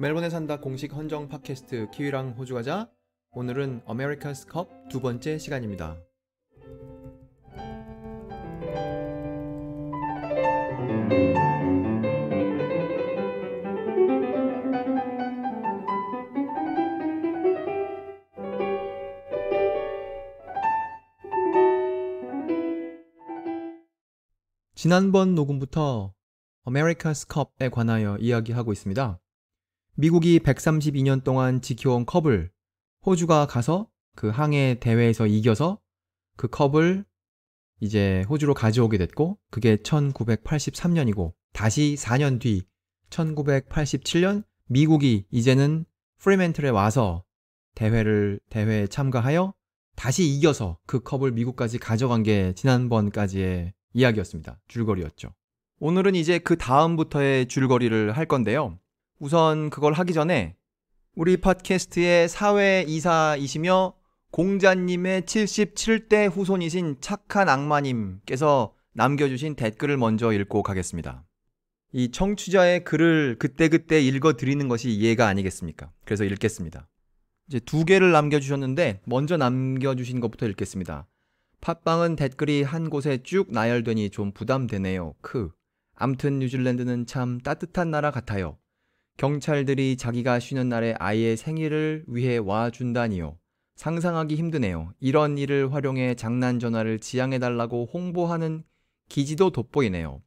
멜번에 산다 공식 헌정 팟캐스트 키위랑 호주 가자. 오늘은 아메리칸스 컵 두 번째 시간입니다. 지난번 녹음부터 아메리칸스 컵에 관하여 이야기하고 있습니다. 미국이 132년 동안 지켜온 컵을 호주가 가서 그 항해 대회에서 이겨서 그 컵을 이제 호주로 가져오게 됐고, 그게 1983년이고 다시 4년 뒤 1987년 미국이 이제는 프리맨틀에 와서 대회에 참가하여 다시 이겨서 그 컵을 미국까지 가져간 게 지난번까지의 이야기였습니다. 줄거리였죠. 오늘은 이제 그 다음부터의 줄거리를 할 건데요. 우선 그걸 하기 전에 우리 팟캐스트의 사회이사이시며 공자님의 77대 후손이신 착한 악마님께서 남겨주신 댓글을 먼저 읽고 가겠습니다. 이 청취자의 글을 그때그때 읽어드리는 것이 이해가 아니겠습니까? 그래서 읽겠습니다. 이제 2개를 남겨주셨는데 먼저 남겨주신 것부터 읽겠습니다. 팟빵은 댓글이 한 곳에 쭉 나열되니 좀 부담되네요. 암튼 뉴질랜드는 참 따뜻한 나라 같아요. 경찰들이 자기가 쉬는 날에 아이의 생일을 위해 와준다니요. 상상하기 힘드네요. 이런 일을 활용해 장난 전화를 지양해달라고 홍보하는 기지도 돋보이네요.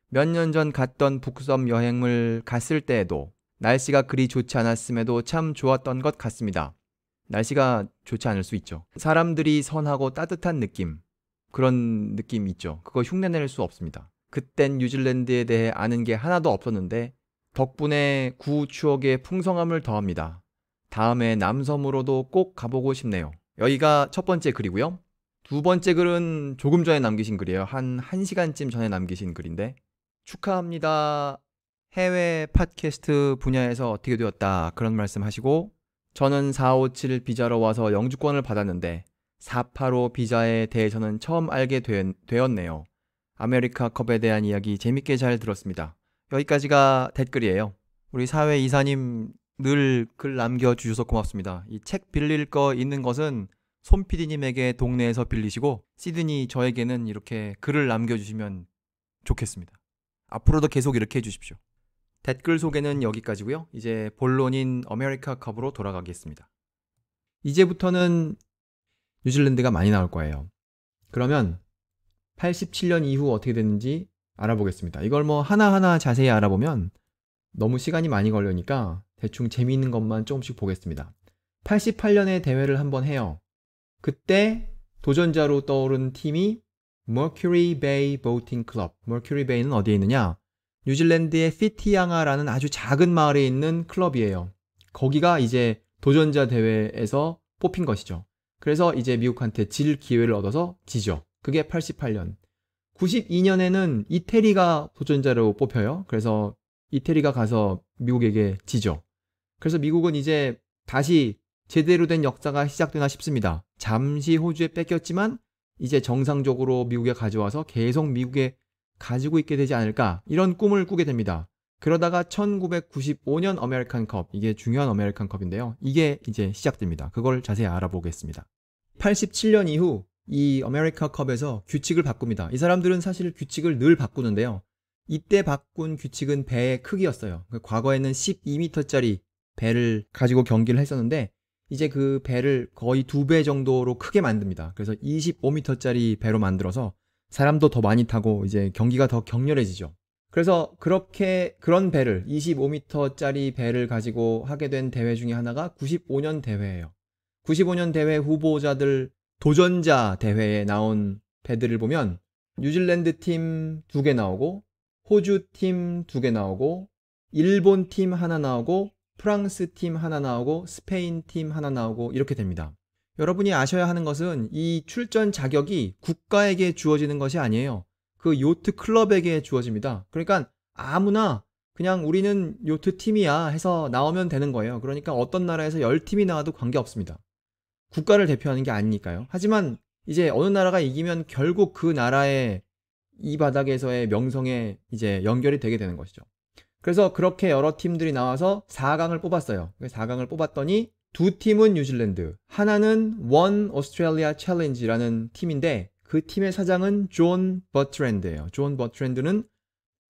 몇 년 전 갔던 북섬 여행을 갔을 때에도 날씨가 그리 좋지 않았음에도 참 좋았던 것 같습니다. 날씨가 좋지 않을 수 있죠. 사람들이 선하고 따뜻한 느낌, 그런 느낌 있죠. 그거 흉내낼 수 없습니다. 그땐 뉴질랜드에 대해 아는 게 하나도 없었는데 덕분에 구 추억의 풍성함을 더합니다. 다음에 남섬으로도 꼭 가보고 싶네요. 여기가 첫 번째 글이고요. 두 번째 글은 조금 전에 남기신 글이에요. 한 1시간쯤 전에 남기신 글인데, 축하합니다. 해외 팟캐스트 분야에서 어떻게 되었다, 그런 말씀 하시고, 저는 457 비자로 와서 영주권을 받았는데 485 비자에 대해서는 처음 알게 되었네요. 아메리카 컵에 대한 이야기 재밌게 잘 들었습니다. 여기까지가 댓글이에요. 우리 사회 이사님 늘 글 남겨주셔서 고맙습니다. 이 책 빌릴 거 있는 것은 손 PD님에게 동네에서 빌리시고, 시드니 저에게는 이렇게 글을 남겨주시면 좋겠습니다. 앞으로도 계속 이렇게 해주십시오. 댓글 소개는 여기까지고요. 이제 본론인 아메리카 컵으로 돌아가겠습니다. 이제부터는 뉴질랜드가 많이 나올 거예요. 그러면 87년 이후 어떻게 됐는지 알아보겠습니다. 이걸 뭐 하나하나 자세히 알아보면 너무 시간이 많이 걸리니까 대충 재미있는 것만 조금씩 보겠습니다. 88년에 대회를 한번 해요. 그때 도전자로 떠오른 팀이 Mercury Bay Boating Club. Mercury Bay는 어디에 있느냐? 뉴질랜드의 피티양아라는 아주 작은 마을에 있는 클럽이에요. 거기가 이제 도전자 대회에서 뽑힌 것이죠. 그래서 이제 미국한테 질 기회를 얻어서 지죠. 그게 88년. 92년에는 이태리가 도전자로 뽑혀요. 그래서 이태리가 가서 미국에게 지죠. 그래서 미국은 이제 다시 제대로 된 역사가 시작되나 싶습니다. 잠시 호주에 뺏겼지만 이제 정상적으로 미국에 가져와서 계속 미국에 가지고 있게 되지 않을까, 이런 꿈을 꾸게 됩니다. 그러다가 1995년 아메리칸 컵, 이게 중요한 아메리칸 컵인데요. 이게 이제 시작됩니다. 그걸 자세히 알아보겠습니다. 87년 이후 이 아메리카 컵에서 규칙을 바꿉니다. 이 사람들은 사실 규칙을 늘 바꾸는데요. 이때 바꾼 규칙은 배의 크기였어요. 과거에는 12m짜리 배를 가지고 경기를 했었는데 이제 그 배를 거의 2배 정도로 크게 만듭니다. 그래서 25m짜리 배로 만들어서 사람도 더 많이 타고 이제 경기가 더 격렬해지죠. 그래서 그런 배를 25m짜리 배를 가지고 하게 된 대회 중에 하나가 95년 대회예요. 95년 대회 후보자들 도전자 대회에 나온 배들을 보면 뉴질랜드 팀 2개 나오고, 호주 팀 2개 나오고, 일본 팀 하나 나오고, 프랑스 팀 하나 나오고, 스페인 팀 하나 나오고, 이렇게 됩니다. 여러분이 아셔야 하는 것은 이 출전 자격이 국가에게 주어지는 것이 아니에요. 그 요트 클럽에게 주어집니다. 그러니까 아무나 그냥 우리는 요트 팀이야 해서 나오면 되는 거예요. 그러니까 어떤 나라에서 10팀이 나와도 관계없습니다. 국가를 대표하는 게 아니니까요. 하지만 이제 어느 나라가 이기면 결국 그 나라의 이 바닥에서의 명성에 이제 연결이 되게 되는 것이죠. 그래서 그렇게 여러 팀들이 나와서 4강을 뽑았어요. 4강을 뽑았더니 두 팀은 뉴질랜드, 하나는 원 오스트레일리아 챌린지라는 팀인데 그 팀의 사장은 존 버트랜드예요. 존 버트랜드는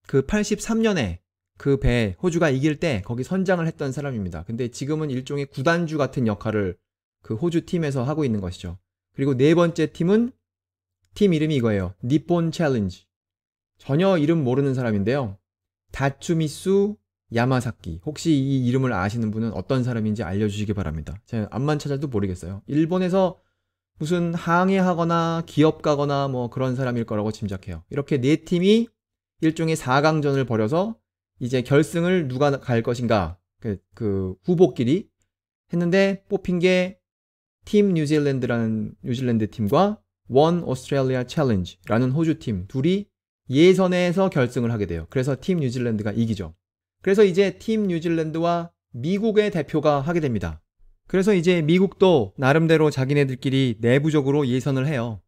그 83년에 그 배 호주가 이길 때 거기 선장을 했던 사람입니다. 근데 지금은 일종의 구단주 같은 역할을 그 호주 팀에서 하고 있는 것이죠. 그리고 네 번째 팀은 팀 이름이 이거예요. 니폰 챌린지. 전혀 이름 모르는 사람인데요. 다츠미수 야마사키. 혹시 이 이름을 아시는 분은 어떤 사람인지 알려주시기 바랍니다. 제가 앞만 찾아도 모르겠어요. 일본에서 무슨 항해하거나 기업 가거나 뭐 그런 사람일 거라고 짐작해요. 이렇게 네 팀이 일종의 4강전을 벌여서 이제 결승을 누가 갈 것인가 그 후보끼리 했는데 뽑힌 게 팀 뉴질랜드라는 뉴질랜드 팀과 원 오스트레일리아 챌린지라는 호주 팀 둘이 예선에서 결승을 하게 돼요. 그래서 팀 뉴질랜드가 이기죠. 그래서 이제 팀 뉴질랜드와 미국의 대표가 하게 됩니다. 그래서 이제 미국도 나름대로 자기네들끼리 내부적으로 예선을 해요.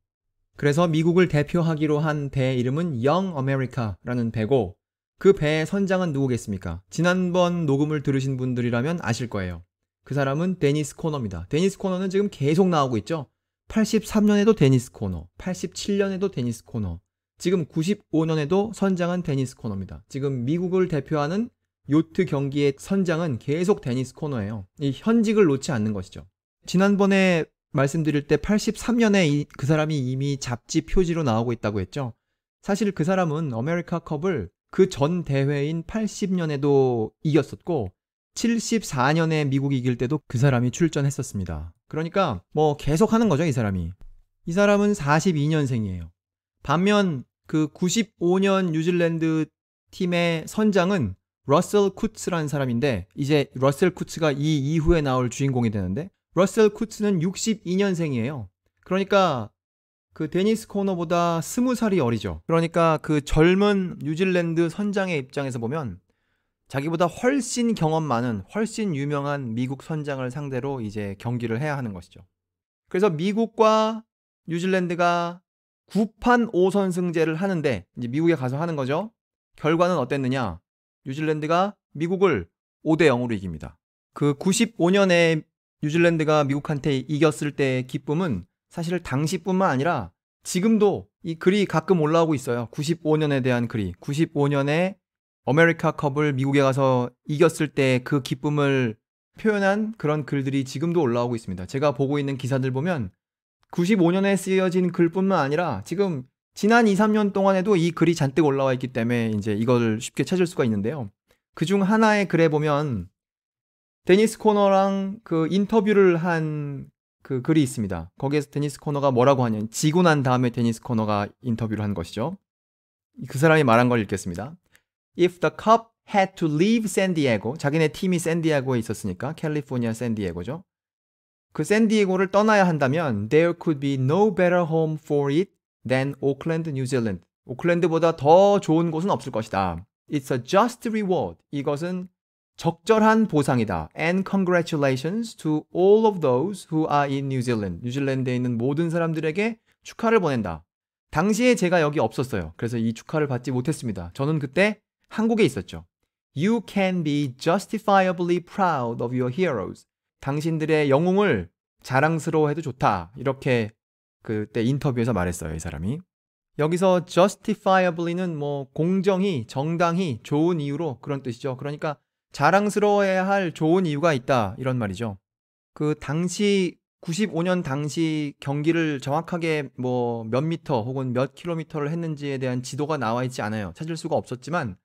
그래서 미국을 대표하기로 한 배 이름은 Young America라는 배고 그 배의 선장은 누구겠습니까? 지난번 녹음을 들으신 분들이라면 아실 거예요. 그 사람은 데니스 코너입니다. 데니스 코너는 지금 계속 나오고 있죠. 83년에도 데니스 코너, 87년에도 데니스 코너, 지금 95년에도 선장은 데니스 코너입니다. 지금 미국을 대표하는 요트 경기의 선장은 계속 데니스 코너예요. 이 현직을 놓지 않는 것이죠. 지난번에 말씀드릴 때 83년에 그 사람이 이미 잡지 표지로 나오고 있다고 했죠. 사실 그 사람은 아메리카 컵을 그 전 대회인 80년에도 이겼었고 74년에 미국이 이길 때도 그 사람이 출전했었습니다. 그러니까 뭐 계속 하는 거죠, 이 사람이. 이 사람은 42년생이에요. 반면 그 95년 뉴질랜드 팀의 선장은 러셀 쿠츠라는 사람인데 이제 러셀 쿠츠가 이 이후에 나올 주인공이 되는데 러셀 쿠츠는 62년생이에요. 그러니까 그 데니스 코너보다 20살이 어리죠. 그러니까 그 젊은 뉴질랜드 선장의 입장에서 보면 자기보다 훨씬 경험 많은, 훨씬 유명한 미국 선장을 상대로 이제 경기를 해야 하는 것이죠. 그래서 미국과 뉴질랜드가 9판 5선승제를 하는데 이제 미국에 가서 하는 거죠. 결과는 어땠느냐? 뉴질랜드가 미국을 5대 0으로 이깁니다. 그 95년에 뉴질랜드가 미국한테 이겼을 때의 기쁨은 사실 당시뿐만 아니라 지금도 이 글이 가끔 올라오고 있어요. 95년에 대한 글이. 95년에 아메리카 컵을 미국에 가서 이겼을 때 그 기쁨을 표현한 그런 글들이 지금도 올라오고 있습니다. 제가 보고 있는 기사들 보면 95년에 쓰여진 글뿐만 아니라 지금 지난 2, 3년 동안에도 이 글이 잔뜩 올라와 있기 때문에 이제 이걸 쉽게 찾을 수가 있는데요. 그중 하나의 글에 보면 데니스 코너랑 그 인터뷰를 한 그 글이 있습니다. 거기에서 데니스 코너가 뭐라고 하냐면 지고 난 다음에 데니스 코너가 인터뷰를 한 것이죠. 그 사람이 말한 걸 읽겠습니다. If the cup had to leave San Diego, 자기네 팀이 샌디에고에 있었으니까 캘리포니아 샌디에고죠. 그 샌디에고를 떠나야 한다면 There could be no better home for it than Auckland, New Zealand. 오클랜드보다 더 좋은 곳은 없을 것이다. It's a just reward. 이것은 적절한 보상이다. And congratulations to all of those who are in New Zealand. 뉴질랜드에 있는 모든 사람들에게 축하를 보낸다. 당시에 제가 여기 없었어요. 그래서 이 축하를 받지 못했습니다. 저는 그때 한국에 있었죠. You can be justifiably proud of your heroes. 당신들의 영웅을 자랑스러워해도 좋다. 이렇게 그때 인터뷰에서 말했어요, 이 사람이. 여기서 justifiably는 뭐 공정히, 정당히, 좋은 이유로 그런 뜻이죠. 그러니까 자랑스러워해야 할 좋은 이유가 있다. 이런 말이죠. 그 당시 95년 당시 경기를 정확하게 뭐 몇 미터 혹은 몇 킬로미터를 했는지에 대한 지도가 나와 있지 않아요. 찾을 수가 없었지만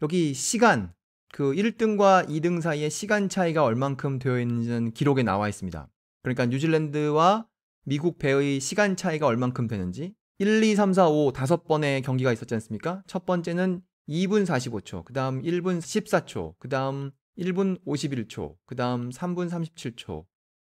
여기 시간, 그 1등과 2등 사이에 시간 차이가 얼만큼 되어 있는지는 기록에 나와 있습니다. 그러니까 뉴질랜드와 미국 배의 시간 차이가 얼만큼 되는지 1, 2, 3, 4, 5 5번의 경기가 있었지 않습니까? 첫 번째는 2분 45초, 그 다음 1분 14초, 그 다음 1분 51초, 그 다음 3분 37초,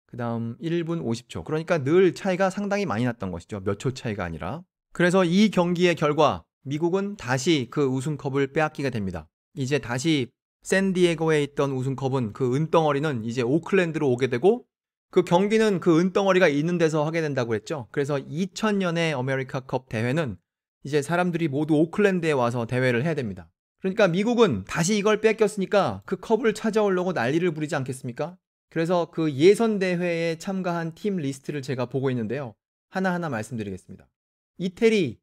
그 다음 1분 50초. 그러니까 늘 차이가 상당히 많이 났던 것이죠. 몇 초 차이가 아니라. 그래서 이 경기의 결과 미국은 다시 그 우승컵을 빼앗기게 됩니다. 이제 다시 샌디에고에 있던 우승컵은 그 은덩어리는 이제 오클랜드로 오게 되고 그 경기는 그 은덩어리가 있는 데서 하게 된다고 했죠. 그래서 2000년의 아메리카컵 대회는 이제 사람들이 모두 오클랜드에 와서 대회를 해야 됩니다. 그러니까 미국은 다시 이걸 뺏겼으니까 그 컵을 찾아오려고 난리를 부리지 않겠습니까? 그래서 그 예선 대회에 참가한 팀 리스트를 제가 보고 있는데요. 하나하나 말씀드리겠습니다. 이태리,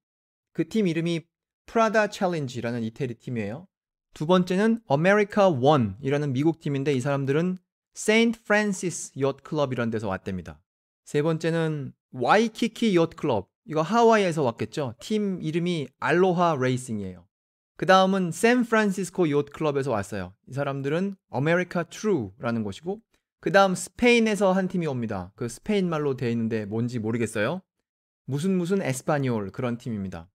그 팀 이름이 프라다 챌린지라는 이태리 팀이에요. 두 번째는 아메리카 원이라는 미국 팀인데 이 사람들은 세인트 프란시스 옅 클럽이라는 데서 왔답니다. 세 번째는 와이키키 옅 클럽, 이거 하와이에서 왔겠죠. 팀 이름이 알로하 레이싱이에요. 그 다음은 샌프란시스코 옅 클럽에서 왔어요. 이 사람들은 아메리카 트루라는 곳이고, 그 다음 스페인에서 한 팀이 옵니다. 그 스페인 말로 되어 있는데 뭔지 모르겠어요. 무슨 에스파뇰 그런 팀입니다.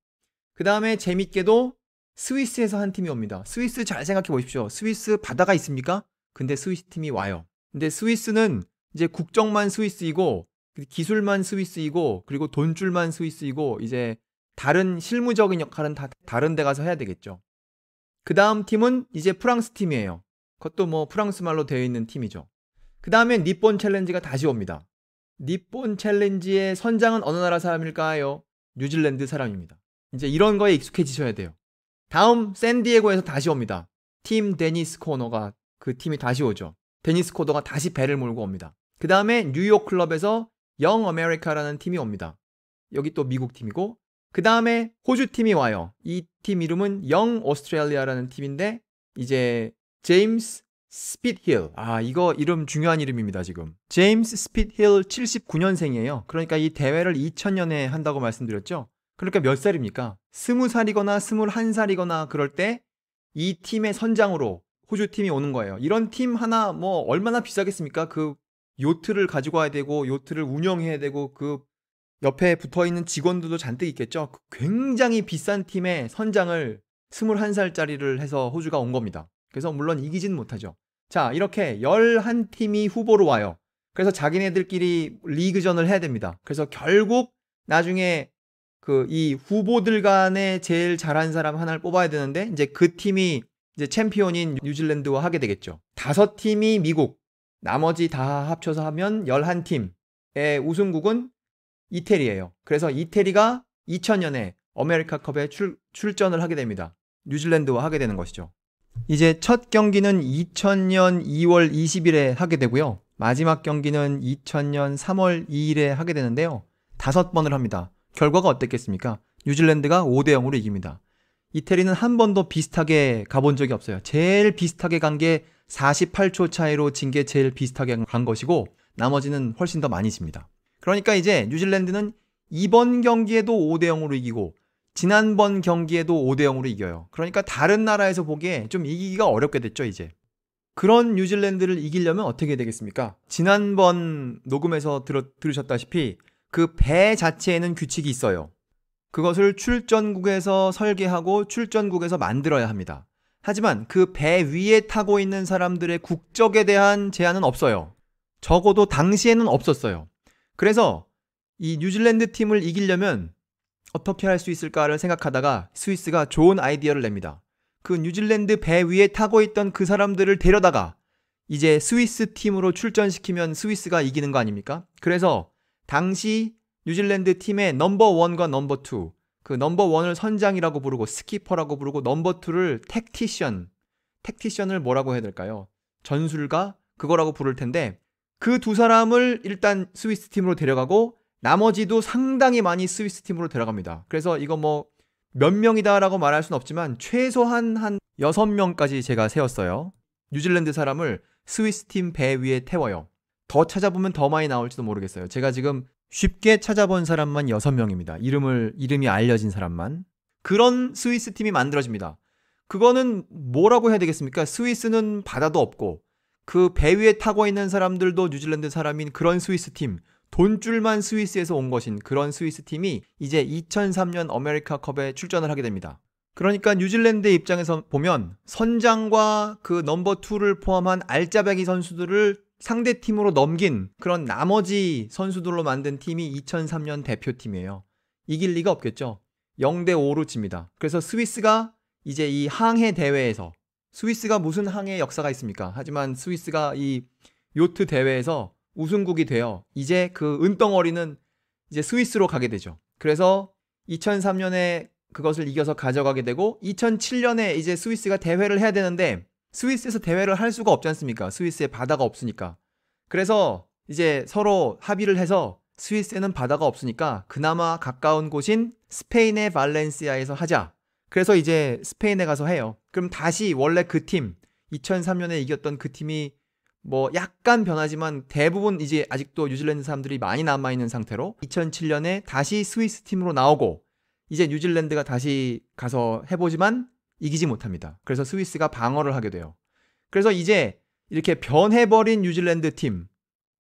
그 다음에 재밌게도 스위스에서 한 팀이 옵니다. 스위스 잘 생각해 보십시오. 스위스 바다가 있습니까? 근데 스위스 팀이 와요. 근데 스위스는 이제 국적만 스위스이고 기술만 스위스이고 그리고 돈줄만 스위스이고 이제 다른 실무적인 역할은 다 다른 데 가서 해야 되겠죠. 그 다음 팀은 이제 프랑스 팀이에요. 그것도 뭐 프랑스 말로 되어 있는 팀이죠. 그 다음에 니폰 챌린지가 다시 옵니다. 니폰 챌린지의 선장은 어느 나라 사람일까요? 뉴질랜드 사람입니다. 이제 이런 거에 익숙해지셔야 돼요. 다음 샌디에고에서 다시 옵니다. 팀 데니스 코너가 그 팀이 다시 오죠. 데니스 코너가 다시 배를 몰고 옵니다. 그 다음에 뉴욕 클럽에서 영 아메리카라는 팀이 옵니다. 여기 또 미국 팀이고, 그 다음에 호주 팀이 와요. 이 팀 이름은 영 오스트레일리아라는 팀인데 이제 제임스 스핏힐, 이거 이름 중요한 이름입니다. 지금 제임스 스핏힐 79년생이에요. 그러니까 이 대회를 2000년에 한다고 말씀드렸죠. 그러니까 몇 살입니까? 20살이거나 21살이거나 그럴 때 이 팀의 선장으로 호주 팀이 오는 거예요. 이런 팀 하나 뭐 얼마나 비싸겠습니까? 그 요트를 가지고 와야 되고 요트를 운영해야 되고 그 옆에 붙어있는 직원들도 잔뜩 있겠죠. 굉장히 비싼 팀의 선장을 21살짜리를 해서 호주가 온 겁니다. 그래서 물론 이기진 못하죠. 자, 이렇게 11팀이 후보로 와요. 그래서 자기네들끼리 리그전을 해야 됩니다. 그래서 결국 나중에 이 후보들 간에 제일 잘한 사람 하나를 뽑아야 되는데 이제 그 팀이 이제 챔피언인 뉴질랜드와 하게 되겠죠. 5팀이 미국, 나머지 다 합쳐서 하면 11팀의 우승국은 이태리예요. 그래서 이태리가 2000년에 아메리카컵에 출전을 하게 됩니다. 뉴질랜드와 하게 되는 것이죠. 이제 첫 경기는 2000년 2월 20일에 하게 되고요. 마지막 경기는 2000년 3월 2일에 하게 되는데요. 5번을 합니다. 결과가 어땠겠습니까? 뉴질랜드가 5대0으로 이깁니다. 이태리는 한 번도 비슷하게 가본 적이 없어요. 제일 비슷하게 간 게 48초 차이로 진 게 제일 비슷하게 간 것이고 나머지는 훨씬 더 많이 집니다. 그러니까 이제 뉴질랜드는 이번 경기에도 5대0으로 이기고 지난번 경기에도 5대0으로 이겨요. 그러니까 다른 나라에서 보기에 좀 이기기가 어렵게 됐죠, 이제. 그런 뉴질랜드를 이기려면 어떻게 되겠습니까? 지난번 녹음에서 들으셨다시피 그 배 자체에는 규칙이 있어요. 그것을 출전국에서 설계하고 출전국에서 만들어야 합니다. 하지만 그 배 위에 타고 있는 사람들의 국적에 대한 제한은 없어요. 적어도 당시에는 없었어요. 그래서 이 뉴질랜드 팀을 이기려면 어떻게 할 수 있을까를 생각하다가 스위스가 좋은 아이디어를 냅니다. 그 뉴질랜드 배 위에 타고 있던 그 사람들을 데려다가 이제 스위스 팀으로 출전시키면 스위스가 이기는 거 아닙니까? 그래서 당시 뉴질랜드 팀의 넘버 1과 넘버 2, 그 넘버 1을 선장이라고 부르고 스키퍼라고 부르고 넘버 2를 택티션을 뭐라고 해야 될까요? 전술가? 그거라고 부를 텐데 그 두 사람을 일단 스위스 팀으로 데려가고 나머지도 상당히 많이 스위스 팀으로 데려갑니다. 그래서 이거 뭐 몇 명이다라고 말할 수는 없지만 최소한 한 6명까지 제가 세웠어요. 뉴질랜드 사람을 스위스 팀 배 위에 태워요. 더 찾아보면 더 많이 나올지도 모르겠어요. 제가 지금 쉽게 찾아본 사람만 6명입니다. 이름이 알려진 사람만. 그런 스위스 팀이 만들어집니다. 그거는 뭐라고 해야 되겠습니까? 스위스는 바다도 없고 그 배 위에 타고 있는 사람들도 뉴질랜드 사람인 그런 스위스 팀, 돈줄만 스위스에서 온 것인 그런 스위스 팀이 이제 2003년 아메리카컵에 출전을 하게 됩니다. 그러니까 뉴질랜드의 입장에서 보면 선장과 그 넘버 2를 포함한 알짜배기 선수들을 상대 팀으로 넘긴 그런 나머지 선수들로 만든 팀이 2003년 대표팀이에요. 이길 리가 없겠죠. 0대5로 집니다. 그래서 스위스가 이제 이 항해 대회에서, 스위스가 무슨 항해 역사가 있습니까? 하지만 스위스가 이 요트 대회에서 우승국이 되어 이제 그 은덩어리는 이제 스위스로 가게 되죠. 그래서 2003년에 그것을 이겨서 가져가게 되고 2007년에 이제 스위스가 대회를 해야 되는데 스위스에서 대회를 할 수가 없지 않습니까? 스위스에 바다가 없으니까. 그래서 이제 서로 합의를 해서 스위스에는 바다가 없으니까 그나마 가까운 곳인 스페인의 발렌시아에서 하자. 그래서 이제 스페인에 가서 해요. 그럼 다시 원래 그 팀, 2003년에 이겼던 그 팀이 뭐 약간 변하지만 대부분 이제 아직도 뉴질랜드 사람들이 많이 남아있는 상태로 2007년에 다시 스위스 팀으로 나오고 이제 뉴질랜드가 다시 가서 해보지만 이기지 못합니다. 그래서 스위스가 방어를 하게 돼요. 그래서 이제 이렇게 변해버린 뉴질랜드 팀,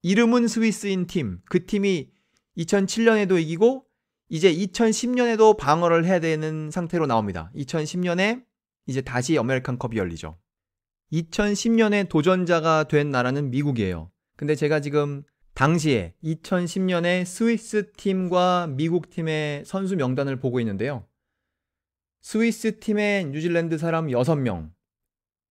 이름은 스위스인 팀, 그 팀이 2007년에도 이기고 이제 2010년에도 방어를 해야 되는 상태로 나옵니다. 2010년에 이제 다시 아메리칸 컵이 열리죠. 2010년에 도전자가 된 나라는 미국이에요. 근데 제가 지금 당시에 2010년에 스위스 팀과 미국 팀의 선수 명단을 보고 있는데요. 스위스 팀의 뉴질랜드 사람 6명,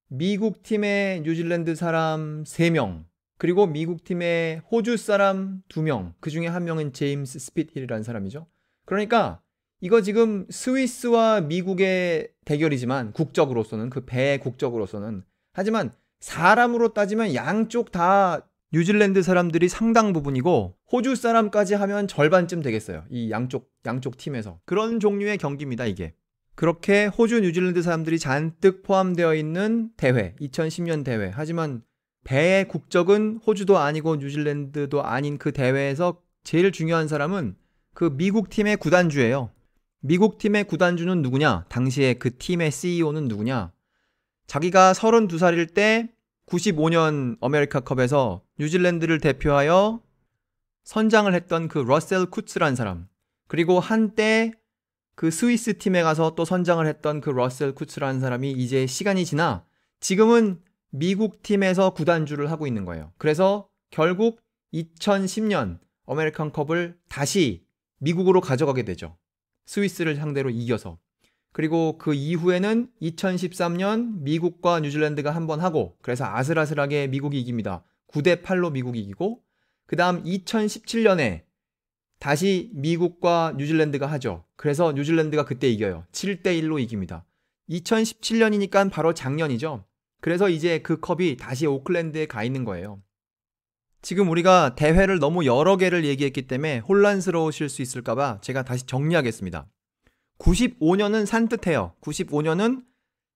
미국 팀의 뉴질랜드 사람 3명, 그리고 미국 팀의 호주 사람 2명, 그 중에 한 명은 제임스 스핏힐이라는 사람이죠. 그러니까 이거 지금 스위스와 미국의 대결이지만 국적으로서는, 그 배의 국적으로서는, 하지만 사람으로 따지면 양쪽 다 뉴질랜드 사람들이 상당 부분이고 호주 사람까지 하면 절반쯤 되겠어요. 이 양쪽 팀에서. 그런 종류의 경기입니다, 이게. 그렇게 호주, 뉴질랜드 사람들이 잔뜩 포함되어 있는 대회, 2010년 대회. 하지만 배의 국적은 호주도 아니고 뉴질랜드도 아닌 그 대회에서 제일 중요한 사람은 그 미국 팀의 구단주예요. 미국 팀의 구단주는 누구냐? 당시에 그 팀의 CEO는 누구냐? 자기가 32살일 때 95년 아메리카컵에서 뉴질랜드를 대표하여 선장을 했던 그 러셀 쿠츠라는 사람, 그리고 한때 그 스위스 팀에 가서 또 선장을 했던 그 러셀 쿠츠라는 사람이 이제 시간이 지나 지금은 미국 팀에서 구단주를 하고 있는 거예요. 그래서 결국 2010년 아메리칸 컵을 다시 미국으로 가져가게 되죠. 스위스를 상대로 이겨서. 그리고 그 이후에는 2013년 미국과 뉴질랜드가 한번 하고, 그래서 아슬아슬하게 미국이 이깁니다. 9대8로 미국이 이기고, 그 다음 2017년에 다시 미국과 뉴질랜드가 하죠. 그래서 뉴질랜드가 그때 이겨요. 7대1로 이깁니다. 2017년이니까 바로 작년이죠. 그래서 이제 그 컵이 다시 오클랜드에 가 있는 거예요. 지금 우리가 대회를 너무 여러 개를 얘기했기 때문에 혼란스러우실 수 있을까봐 제가 다시 정리하겠습니다. 95년은 산뜻해요. 95년은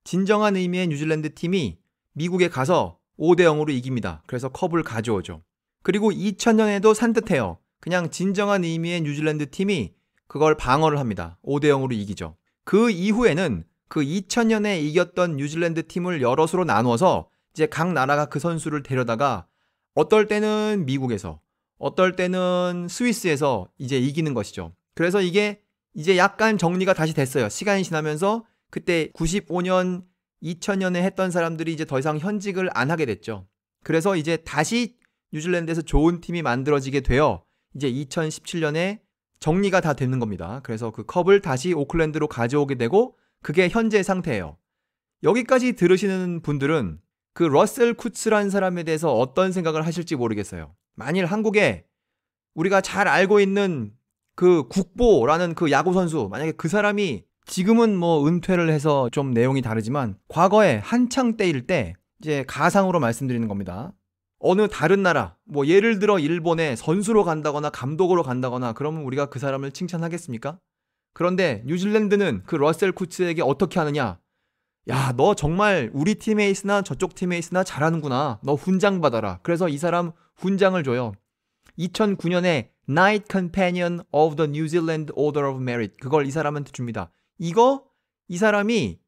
진정한 의미의 뉴질랜드 팀이 미국에 가서 5대0으로 이깁니다. 그래서 컵을 가져오죠. 그리고 2000년에도 산뜻해요. 그냥 진정한 의미의 뉴질랜드 팀이 그걸 방어를 합니다. 5대0으로 이기죠. 그 이후에는 그 2000년에 이겼던 뉴질랜드 팀을 여럿으로 나누어서 이제 각 나라가 그 선수를 데려다가 어떨 때는 미국에서, 어떨 때는 스위스에서 이제 이기는 것이죠. 그래서 이게 이제 약간 정리가 다시 됐어요. 시간이 지나면서 그때 95년, 2000년에 했던 사람들이 이제 더 이상 현직을 안 하게 됐죠. 그래서 이제 다시 뉴질랜드에서 좋은 팀이 만들어지게 되어 이제 2017년에 정리가 다 되는 겁니다. 그래서 그 컵을 다시 오클랜드로 가져오게 되고 그게 현재 상태예요. 여기까지 들으시는 분들은 그 러셀 쿠츠라는 사람에 대해서 어떤 생각을 하실지 모르겠어요. 만일 한국에 우리가 잘 알고 있는 그 국보라는 그 야구 선수, 만약에 그 사람이 지금은 뭐 은퇴를 해서 좀 내용이 다르지만 과거에 한창 때일 때 이제 가상으로 말씀드리는 겁니다. 어느 다른 나라, 뭐 예를 들어 일본에 선수로 간다거나 감독으로 간다거나 그러면 우리가 그 사람을 칭찬하겠습니까? 그런데 뉴질랜드는 그 러셀 쿠츠에게 어떻게 하느냐? 야, 너 정말 우리 팀에 있으나 저쪽 팀에 있으나 잘하는구나. 너 훈장 받아라. 그래서 이 사람 훈장을 줘요. 2009년에 Knight Companion of the New Zealand Order of Merit, 그걸 이 사람한테 줍니다. 이거 이 사람이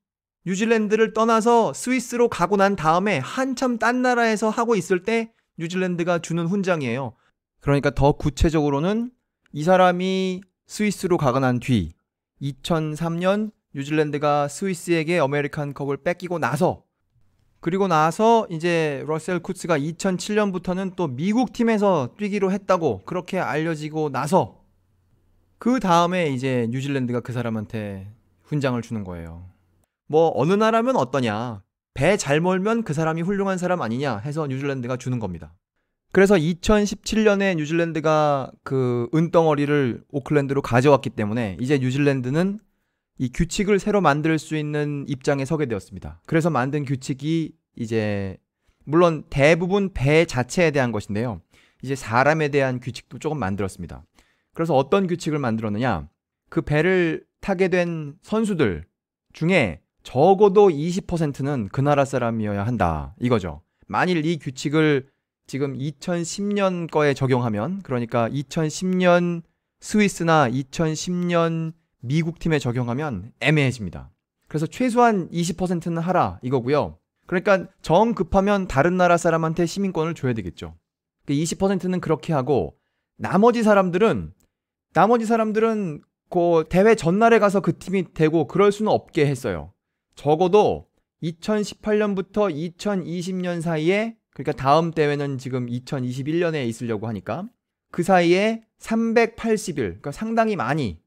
뉴질랜드를 떠나서 스위스로 가고 난 다음에 한참 딴 나라에서 하고 있을 때 뉴질랜드가 주는 훈장이에요. 그러니까 더 구체적으로는 이 사람이 스위스로 가고 난 뒤 2003년 뉴질랜드가 스위스에게 아메리칸 컵을 뺏기고 나서, 그리고 나서 이제 러셀 쿠츠가 2007년부터는 또 미국 팀에서 뛰기로 했다고 그렇게 알려지고 나서 그 다음에 이제 뉴질랜드가 그 사람한테 훈장을 주는 거예요. 뭐 어느 나라면 어떠냐, 배 잘 몰면 그 사람이 훌륭한 사람 아니냐 해서 뉴질랜드가 주는 겁니다. 그래서 2017년에 뉴질랜드가 그 은덩어리를 오클랜드로 가져왔기 때문에 이제 뉴질랜드는 이 규칙을 새로 만들 수 있는 입장에 서게 되었습니다. 그래서 만든 규칙이 이제 물론 대부분 배 자체에 대한 것인데요. 이제 사람에 대한 규칙도 조금 만들었습니다. 그래서 어떤 규칙을 만들었느냐? 그 배를 타게 된 선수들 중에 적어도 20%는 그 나라 사람이어야 한다. 이거죠. 만일 이 규칙을 지금 2010년 거에 적용하면, 그러니까 2010년 스위스나 2010년 미국 팀에 적용하면 애매해집니다. 그래서 최소한 20%는 하라 이거고요. 그러니까 정 급하면 다른 나라 사람한테 시민권을 줘야 되겠죠. 20%는 그렇게 하고 나머지 사람들은 그 대회 전날에 가서 그 팀이 되고 그럴 수는 없게 했어요. 적어도 2018년부터 2020년 사이에, 그러니까 다음 대회는 지금 2021년에 있으려고 하니까 그 사이에 380일, 그러니까 상당히 많이,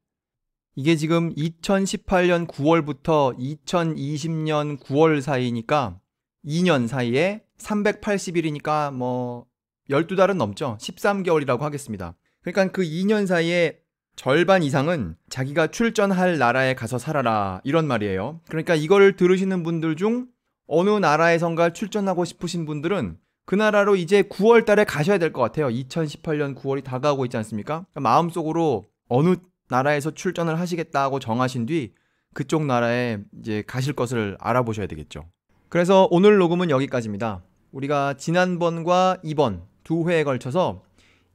이게 지금 2018년 9월부터 2020년 9월 사이니까 2년 사이에 380일이니까 뭐 12달은 넘죠. 13개월이라고 하겠습니다. 그러니까 그 2년 사이에 절반 이상은 자기가 출전할 나라에 가서 살아라, 이런 말이에요. 그러니까 이걸 들으시는 분들 중 어느 나라에선가 출전하고 싶으신 분들은 그 나라로 이제 9월 달에 가셔야 될 것 같아요. 2018년 9월이 다가오고 있지 않습니까? 그러니까 마음속으로 어느 나라에서 출전을 하시겠다고 정하신 뒤 그쪽 나라에 이제 가실 것을 알아보셔야 되겠죠. 그래서 오늘 녹음은 여기까지입니다. 우리가 지난번과 이번 두 회에 걸쳐서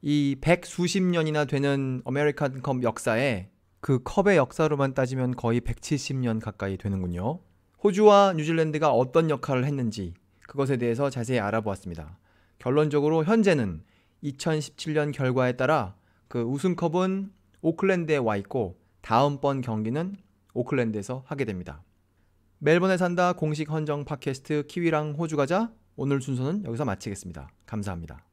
이 100수십 년이나 되는 아메리칸 컵 역사에, 그 컵의 역사로만 따지면 거의 170년 가까이 되는군요. 호주와 뉴질랜드가 어떤 역할을 했는지 그것에 대해서 자세히 알아보았습니다. 결론적으로 현재는 2017년 결과에 따라 그 우승컵은 오클랜드에 와 있고 다음번 경기는 오클랜드에서 하게 됩니다. 멜번에 산다 공식 헌정 팟캐스트 키위랑 호주 가자, 오늘 순서는 여기서 마치겠습니다. 감사합니다.